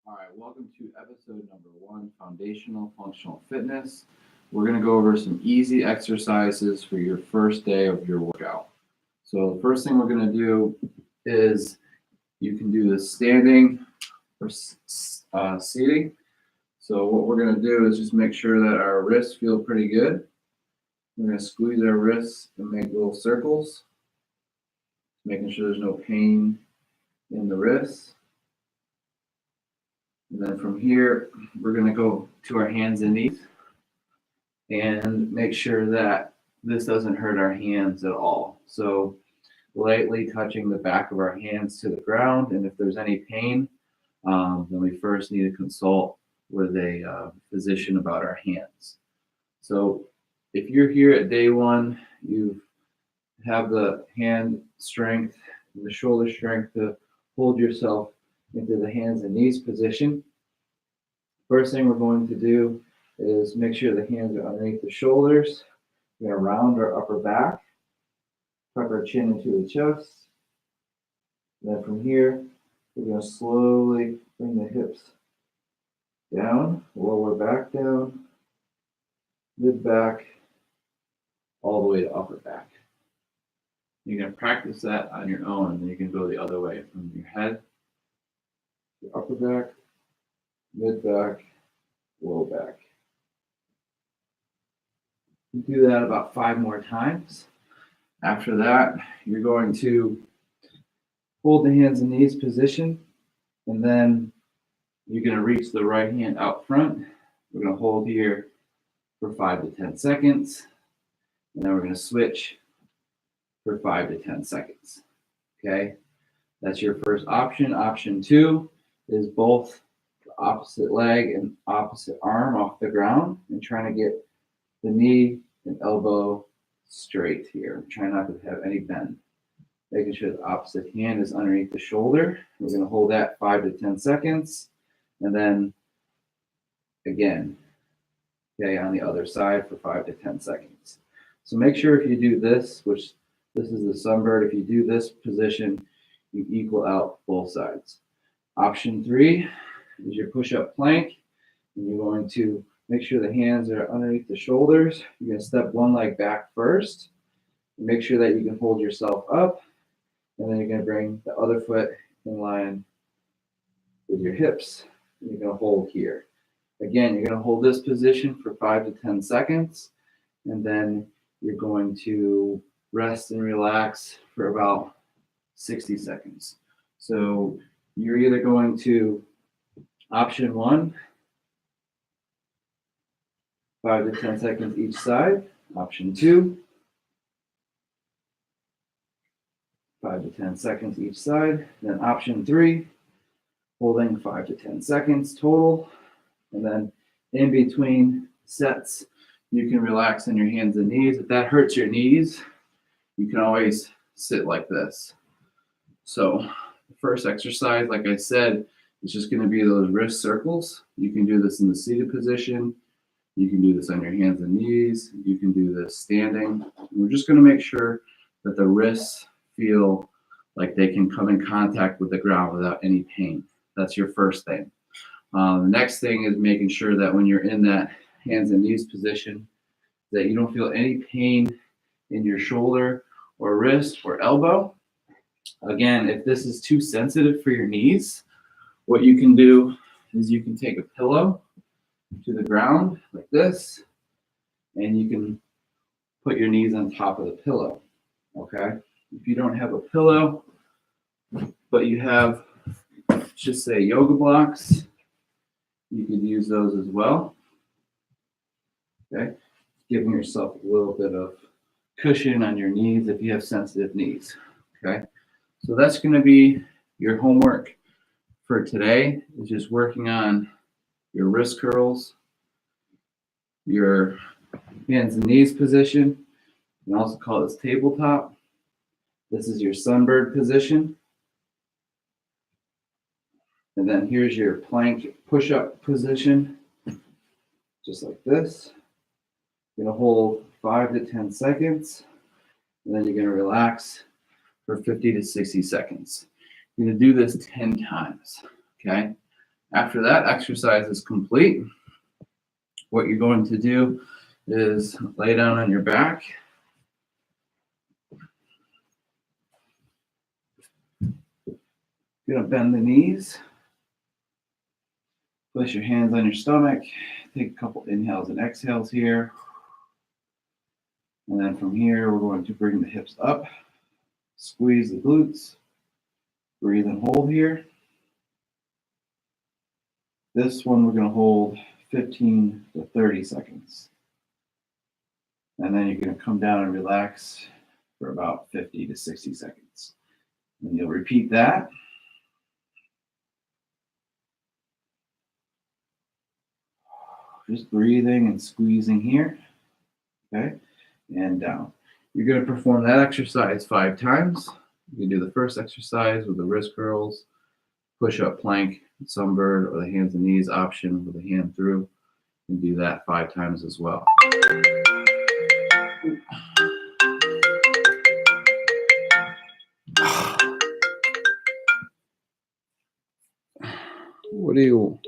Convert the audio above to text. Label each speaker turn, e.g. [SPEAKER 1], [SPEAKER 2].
[SPEAKER 1] All right, welcome to episode number 1, Foundational Functional Fitness. We're going to go over some easy exercises for your first day of your workout. So the first thing we're going to do is you can do this standing or seating. So what we're going to do is just make sure that our wrists feel pretty good. We're going to squeeze our wrists and make little circles, making sure there's no pain in the wrists. And then from here, we're going to go to our hands and knees and make sure that this doesn't hurt our hands at all. So lightly touching the back of our hands to the ground. And if there's any pain, then we first need to consult with a physician about our hands. So if you're here at day 1, you have the hand strength and the shoulder strength to hold yourself into the hands and knees position. First thing we're going to do is make sure the hands are underneath the shoulders. We're going to round our upper back, tuck our chin into the chest. And then from here, we're going to slowly bring the hips down, lower back down, mid back, all the way to upper back. You're going to practice that on your own, and then you can go the other way from your head, your upper back, mid back, low back. You do that about 5 more times. After that, you're going to hold the hands and knees position, and then you're going to reach the right hand out front. We're going to hold here for 5 to 10 seconds, and then we're going to switch for 5 to 10 seconds. Okay, that's your first option. Option 2 is both the opposite leg and opposite arm off the ground and trying to get the knee and elbow straight here. Try not to have any bend. Making sure the opposite hand is underneath the shoulder. We're going to hold that 5 to 10 seconds, and then again, okay, on the other side for 5 to 10 seconds. So make sure if you do this, which this is the sunbird, if you do this position, you equal out both sides. Option 3 is your push-up plank, and you're going to make sure the hands are underneath the shoulders. You're going to step one leg back first. Make sure that you can hold yourself up, and then you're going to bring the other foot in line with your hips. And you're going to hold here. Again, you're going to hold this position for 5 to 10 seconds, and then you're going to rest and relax for about 60 seconds. So you're either going to option 1, 5 to 10 seconds each side. Option 2, 5 to 10 seconds each side. Then option 3, holding 5 to 10 seconds total. And then in between sets, you can relax on your hands and knees. If that hurts your knees, you can always sit like this. So the first exercise, like I said, is just going to be those wrist circles. You can do this in the seated position. You can do this on your hands and knees. You can do this standing. We're just going to make sure that the wrists feel like they can come in contact with the ground without any pain. That's your first thing. The next thing is making sure that when you're in that hands and knees position, that you don't feel any pain in your shoulder or wrist or elbow. Again, if this is too sensitive for your knees, what you can do is you can take a pillow to the ground like this, and you can put your knees on top of the pillow. Okay? If you don't have a pillow, but you have, just say, yoga blocks, you could use those as well. Okay? Giving yourself a little bit of cushion on your knees if you have sensitive knees. Okay? So that's going to be your homework for today, is just working on your wrist curls, your hands and knees position. You can also call this tabletop. This is your sunbird position. And then here's your plank push-up position, just like this. You're going to hold 5 to 10 seconds, and then you're going to relax for 50 to 60 seconds. You're going to do this 10 times, okay? After that exercise is complete, what you're going to do is lay down on your back. You're gonna bend the knees. Place your hands on your stomach. Take a couple inhales and exhales here. And then from here, we're going to bring the hips up. Squeeze the glutes. Breathe and hold here. This one we're going to hold 15 to 30 seconds. And then you're going to come down and relax for about 50 to 60 seconds. And you'll repeat that. Just breathing and squeezing here. Okay, and down. You're going to perform that exercise 5 times. You can do the first exercise with the wrist curls, push-up plank, sunbird, or the hands and knees option with the hand through. You can do that 5 times as well. What do you